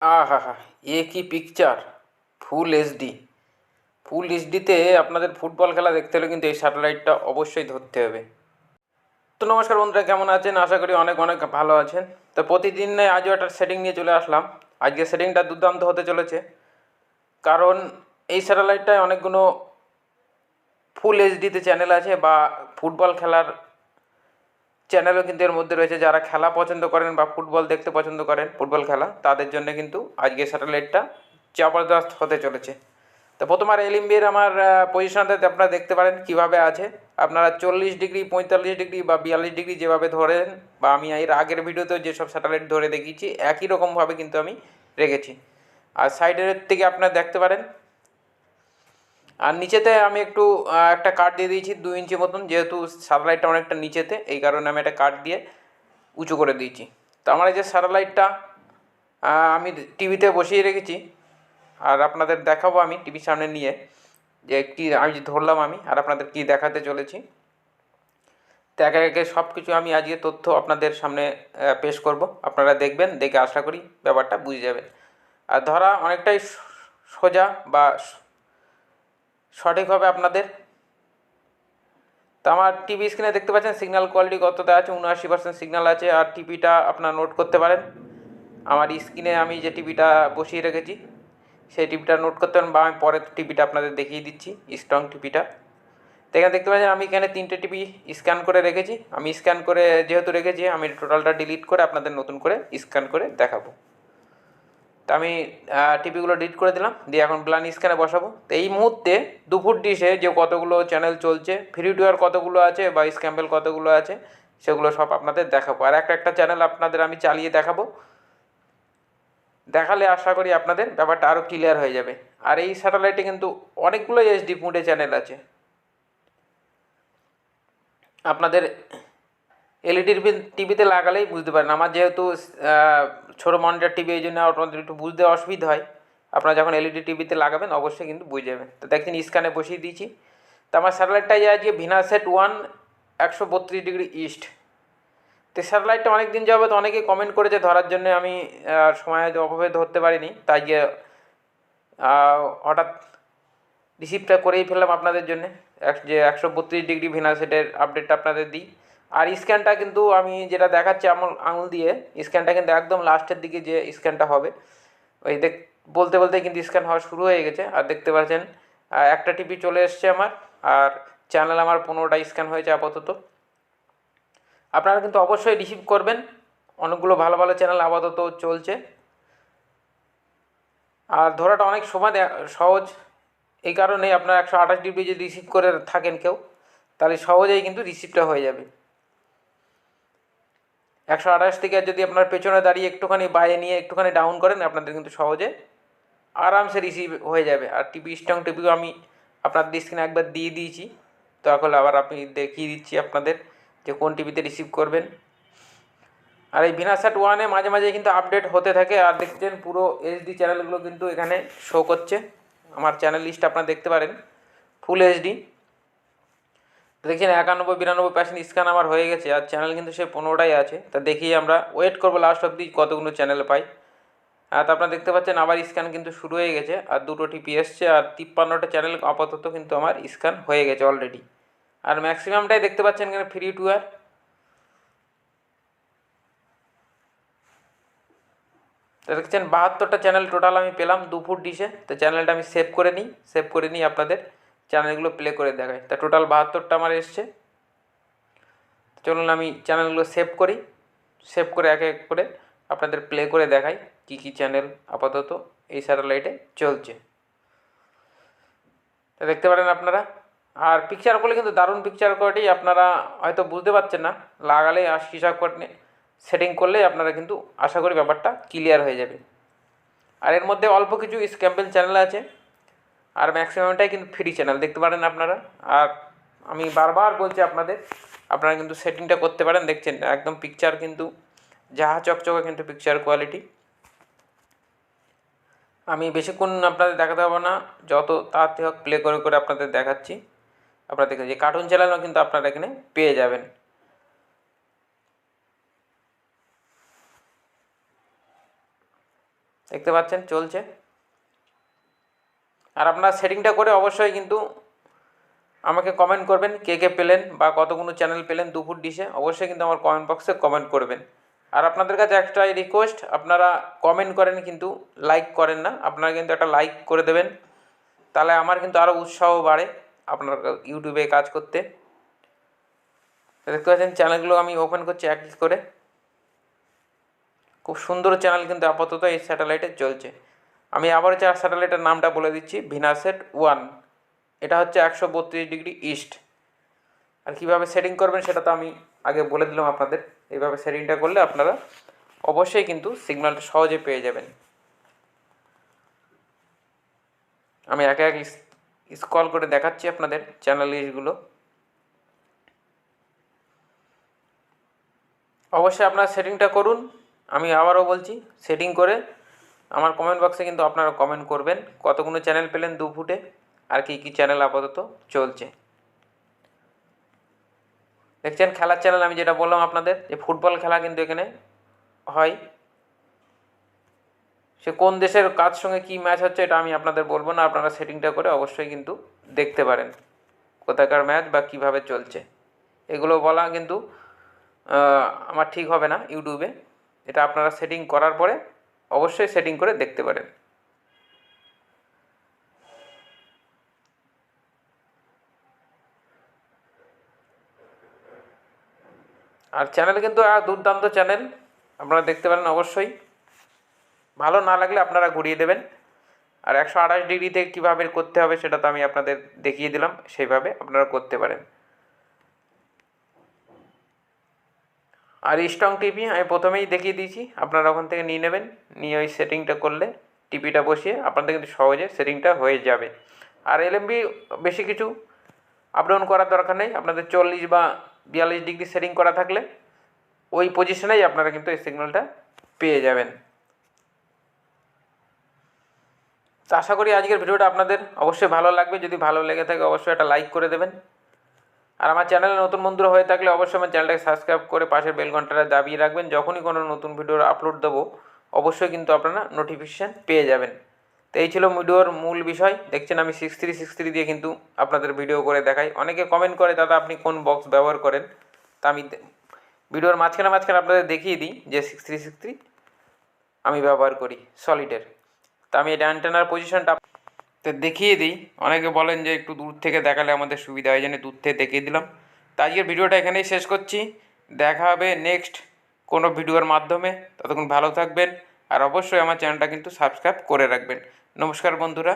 আহা হা, এ কি picture! Full HD. ফুল এইচডিতে আপনাদের ফুটবল খেলা দেখতে হলে কিন্তু এই স্যাটেলাইটটা অবশ্যই ধরতে হবে। তো নমস্কার বন্ধুরা, কেমন আছেন? আশা করি অনেক অনেক ভালো আছেন। তো প্রতিদিন আজও একটা সেটিং নিয়ে চলে আসলাম। আজকে সেটিংটা দুর্দান্ত হতে চলেছে, কারণ এই স্যাটেলাইটটায় অনেকগুলো ফুল এইচডিতে চ্যানেল আছে, বা ফুটবল খেলার চ্যানেলও কিন্তু এর মধ্যে রয়েছে। যারা খেলা পছন্দ করেন বা ফুটবল দেখতে পছন্দ করেন, ফুটবল খেলা, তাদের জন্য কিন্তু আজকে স্যাটেলাইটটা জবরদস্ত হতে চলেছে। তো প্রথম আর এলএমবির আমার পজিশনটাতে আপনারা দেখতে পারেন কিভাবে আছে। আপনারা 40 ডিগ্রি, 45 ডিগ্রি বা 42 ডিগ্রি যেভাবে ধরেন, বা আমি এর আগের ভিডিওতেও যেসব স্যাটেলাইট ধরে দেখিয়েছি একই রকমভাবে কিন্তু আমি রেখেছি। আর সাইডের থেকে আপনারা দেখতে পারেন। আর নিচেতে আমি একটু একটা কাঠ দিয়ে দিয়েছি 2 ইঞ্চি মতন, যেহেতু স্যাটেলাইটটা অনেকটা নিচেতে, এই কারণে আমি একটা কাঠ দিয়ে উঁচু করে দিয়েছি। তো আমার এই যে স্যাটেলাইটটা আমি টিভিতে বসিয়ে রেখেছি, আর আপনাদের দেখাবো আমি টিভির সামনে নিয়ে, যে কী আমি যে ধরলাম আমি আর আপনাদের কী দেখাতে চলেছি। তো একে একে সব কিছু আমি আজকে তথ্য আপনাদের সামনে পেশ করব। আপনারা দেখবেন, দেখে আশা করি ব্যাপারটা বুঝে যাবেন। আর ধরা অনেকটাই সোজা বা সঠিক হবে আপনাদের। তো আমার টিভি স্ক্রিনে দেখতে পাচ্ছেন সিগন্যাল কোয়ালিটি কতটা আছে, 79% সিগন্যাল আছে। আর টিভিটা আপনারা নোট করতে পারেন। আমার স্ক্রিনে আমি যে টিভিটা বসিয়ে রেখেছি সেই টিভিটা নোট করতে পারেন, বা আমি পরের টিভিটা আপনাদের দেখিয়ে দিচ্ছি, স্ট্রং টিভিটা। তো এখানে দেখতে পাচ্ছেন আমি এখানে 3টে টিভি স্ক্যান করে রেখেছি। আমি স্ক্যান করে যেহেতু রেখেছি, আমি টোটালটা ডিলিট করে আপনাদের নতুন করে স্ক্যান করে দেখাবো। তো আমি টিভিগুলো ডিলিট করে দিলাম, দিয়ে এখন ব্লান স্ক্যানে বসাবো। তো এই মুহূর্তে 2 ফুট ডিশে যে কতগুলো চ্যানেল চলছে, ফ্রি টু এয়ার কতগুলো আছে বা স্ক্যাম্বেল কতগুলো আছে, সেগুলো সব আপনাদের দেখাবো। আর একটা একটা চ্যানেল আপনাদের আমি চালিয়ে দেখাবো। দেখালে আশা করি আপনাদের ব্যাপারটা আরও ক্লিয়ার হয়ে যাবে। আর এই স্যাটেলাইটে কিন্তু অনেকগুলো এইচডি মোডে চ্যানেল আছে। আপনাদের এলইডি টিভিতে লাগালেই বুঝতে পারেন। আমার যেহেতু ছোটো মনিটর টিভি, এই জন্য আপনাদের একটু বুঝতে অসুবিধা হয়। আপনারা যখন এলইডি টিভিতে লাগাবেন অবশ্যই কিন্তু বুঝে যাবেন। তো দেখছেন স্ক্যানে বসিয়ে দিয়েছি। তো আমার স্যাটেলাইটটাই আজকে ভিনাসেট 1 132 ডিগ্রি ইস্ট। তো স্যাটেলাইটটা অনেক দিন যাবত অনেকেই কমেন্ট করেছে ধরার জন্য, আমি সময় হয়তো অভাবে ধরতে পারিনি, তাই গিয়ে হঠাৎ রিসিভটা করেই ফেললাম আপনাদের জন্য। যে 132 ডিগ্রি ভিনাসেটের আপডেটটা আপনাদের দিই। আর স্ক্যানটা কিন্তু আমি যেটা দেখাচ্ছি আমার আঙুল দিয়ে, স্ক্যানটা কিন্তু একদম লাস্টের দিকে যে স্ক্যানটা হবে, ওই বলতে বলতে কিন্তু স্ক্যান হওয়া শুরু হয়ে গেছে। আর দেখতে পাচ্ছেন একটা টিভি চলে এসছে আমার, আর চ্যানেল আমার 15টা স্ক্যান হয়েছে আপাতত। আপনারা কিন্তু অবশ্যই রিসিভ করবেন, অনেকগুলো ভালো ভালো চ্যানেল আপাতত চলছে। আর ধরাটা অনেক সময় সহজ, এই কারণে আপনার 128 ডিগ্রি যদি রিসিভ করে থাকেন কেউ, তাহলে সহজেই কিন্তু রিসিভটা হয়ে যাবে। 128 থেকে যদি আপনার পেছনে দাঁড়িয়ে একটুখানি বাইরে নিয়ে একটুখানি ডাউন করেন, আপনাদের কিন্তু সহজে আরামসে রিসিভ হয়ে যাবে। আর টিভি স্ট্রং টিভিও আমি আপনাদের স্ক্রিনে একবার দিয়ে দিয়েছি, তো এখন আবার আমি দেখিয়ে দিচ্ছি আপনাদের যে কোন টিভিতে রিসিভ করবেন। আর এই ভিনাসাট 1-এ মাঝে মাঝে কিন্তু আপডেট হতে থাকে। আর দেখছেন পুরো এইচডি চ্যানেলগুলো কিন্তু এখানে শো করছে। আমার চ্যানেল লিস্ট আপনারা দেখতে পারেন, ফুল এইচডি। দেখছেন 91-92% স্ক্যান আমার হয়ে গেছে, আর চ্যানেল কিন্তু সে 15টাই আছে। তা দেখি আমরা ওয়েট করবো লাস্ট অবধি কতগুলো চ্যানেল পাই। হ্যাঁ, তো আপনারা দেখতে পাচ্ছেন আবার স্ক্যান কিন্তু শুরু হয়ে গেছে, আর 2টো টিপি এসছে, আর 53টা চ্যানেল আপাতত কিন্তু আমার স্ক্যান হয়ে গেছে অলরেডি। আর ম্যাক্সিমামটাই দেখতে পাচ্ছেন এখানে ফ্রি টু এয়ার। তো দেখছেন 72টা চ্যানেল টোটাল আমি পেলাম 2 ফুট ডিশে। তো চ্যানেলটা আমি সেভ করে নিই আপনাদের চ্যানেলগুলো প্লে করে দেখাই। তা টোটাল 72টা আমার এসছে। চলুন আমি চ্যানেলগুলো সেভ করে এক এক করে আপনাদের প্লে করে দেখাই কী কী চ্যানেল আপাতত এই স্যাটেলাইটে চলছে। তা দেখতে পারেন আপনারা। আর পিকচার কোয়ালিটি কিন্তু দারুণ পিকচার কোয়ালিটি, আপনারা হয়তো বুঝতে পারছেন না, লাগালে আর হিসাব করে সেটিং করলে আপনারা কিন্তু আশা করি ব্যাপারটা ক্লিয়ার হয়ে যাবে। আর এর মধ্যে অল্প কিছু স্ক্যাম্পেল চ্যানেল আছে, আর ম্যাক্সিমামটাই কিন্তু ফ্রি চ্যানেল দেখতে পারেন আপনারা। আর আমি বারবার বলছি আপনারা কিন্তু সেটিংটা করতে পারেন। দেখছেন একদম পিকচার কিন্তু যাহা চকচকে কিন্তু পিকচার কোয়ালিটি। আমি বেশিক্ষণ আপনাদের দেখাতে পারবো না, যত তাড়াতাড়ি হোক প্লে করে করে আপনাদের দেখাচ্ছি। আপনারা দেখেন যে কার্টুন চ্যানেলও কিন্তু আপনারা এখানে পেয়ে যাবেন। দেখতে পাচ্ছেন চলছে। আর আপনারা সেটিংটা করে অবশ্যই কিন্তু আমাকে কমেন্ট করবেন কে কে পেলেন বা কতগুলো চ্যানেল পেলেন 2 ফুট ডিশে, অবশ্যই কিন্তু আমার কমেন্ট বক্সে কমেন্ট করবেন। আর আপনাদের কাছে একটাই রিকোয়েস্ট, আপনারা কমেন্ট করেন কিন্তু লাইক করেন না, আপনারা কিন্তু একটা লাইক করে দেবেন, তাহলে আমার কিন্তু আরও উৎসাহ বাড়ে আপনার ইউটিউবে কাজ করতে। দেখতে পাচ্ছেন চ্যানেলগুলো আমি ওপেন করছি এক এক করে। খুব সুন্দর চ্যানেল কিন্তু আপাতত এই স্যাটেলাইটে চলছে। আমি আবার স্যাটেলাইটের নামটা বলে দিচ্ছি, ভিনাসেট 1। এটা হচ্ছে 132 ডিগ্রি ইস্ট। আর কীভাবে সেটিং করবেন সেটা তো আমি আগে বলে দিলাম আপনাদের। এইভাবে সেটিংটা করলে আপনারা অবশ্যই কিন্তু সিগন্যালটা সহজে পেয়ে যাবেন। আমি একে এক স্ক্রল করে দেখাচ্ছি আপনাদের চ্যানেল লিস্টগুলো। অবশ্যই আপনারা সেটিংটা করুন। আমি আবারও বলছি, সেটিং করে আমার কমেন্ট বক্সে কিন্তু আপনারা কমেন্ট করবেন কতগুলো চ্যানেল পেলেন 2 ফুটে, আর কী কী চ্যানেল আপাতত চলছে। দেখছেন খেলার চ্যানেল, আমি যেটা বললাম আপনাদের যে ফুটবল খেলা কিন্তু এখানে হয়। সে কোন দেশের কার সঙ্গে কী ম্যাচ হচ্ছে এটা আমি আপনাদের বলবো না, আপনারা সেটিংটা করে অবশ্যই কিন্তু দেখতে পারেন কোথাকার ম্যাচ বা কীভাবে চলছে। এগুলো বলা কিন্তু আমার ঠিক হবে না ইউটিউবে। এটা আপনারা সেটিং করার পরে অবশ্যই সেটিং করে দেখতে পারেন। আর চ্যানেল কিন্তু দুর্দান্ত চ্যানেল, আপনারা দেখতে পারেন অবশ্যই। ভালো না লাগলে আপনারা ঘুরিয়ে দেবেন। আর 128 ডিগ্রিতে কীভাবে করতে হবে সেটা তো আমি আপনাদের দেখিয়ে দিলাম, সেইভাবে আপনারা করতে পারেন। আর স্ট্রং টিপি আমি প্রথমেই দেখিয়ে দিয়েছি, আপনারা ওখান থেকে নিয়ে নেবেন, নিয়ে ওই সেটিংটা করলে টিপিটা বসিয়ে আপনাদের কিন্তু সহজে সেটিংটা হয়ে যাবে। আর এলএমবি বেশি কিছু আপ ডাউন করার দরকার নেই, আপনাদের 40 বা 42 ডিগ্রি সেটিং করা থাকলে ওই পজিশনেই আপনারা কিন্তু এই সিগন্যালটা পেয়ে যাবেন। তো আশা করি আজকের ভিডিওটা আপনাদের অবশ্যই ভালো লাগবে। যদি ভালো লেগে থাকে অবশ্যই একটা লাইক করে দেবেন। আর আমার চ্যানেলে নতুন বন্ধুরা হয়ে থাকলে অবশ্যই আমার চ্যানেলটাকে সাবস্ক্রাইব করে পাশের বেল ঘন্টাটা দাবিয়ে রাখবেন। যখনই কোনো নতুন ভিডিওর আপলোড দেবো অবশ্যই কিন্তু আপনারা নোটিফিকেশান পেয়ে যাবেন। তো এই ছিল ভিডিওর মূল বিষয়। দেখছেন আমি 6363 দিয়ে কিন্তু আপনাদের ভিডিও করে দেখাই। অনেকে কমেন্ট করে দাদা আপনি কোন বক্স ব্যবহার করেন, তা আমি ভিডিওর মাঝখানে আপনাদের দেখিয়ে দিই যে 6363 আমি ব্যবহার করি সলিডের। তা আমি এটা অ্যান্টেনার পজিশনটা তো দেখিয়ে দিই। অনেকে বলেন যে একটু দূর থেকে দেখালে আমাদের সুবিধা হয়, জন্য দূর থেকে দেখিয়ে দিলাম। তো আজকের ভিডিওটা এখানেই শেষ করছি। দেখা হবে নেক্সট কোনো ভিডিওর মাধ্যমে। ততক্ষণ ভালো থাকবেন আর অবশ্যই আমার চ্যানেলটা কিন্তু সাবস্ক্রাইব করে রাখবেন। নমস্কার বন্ধুরা।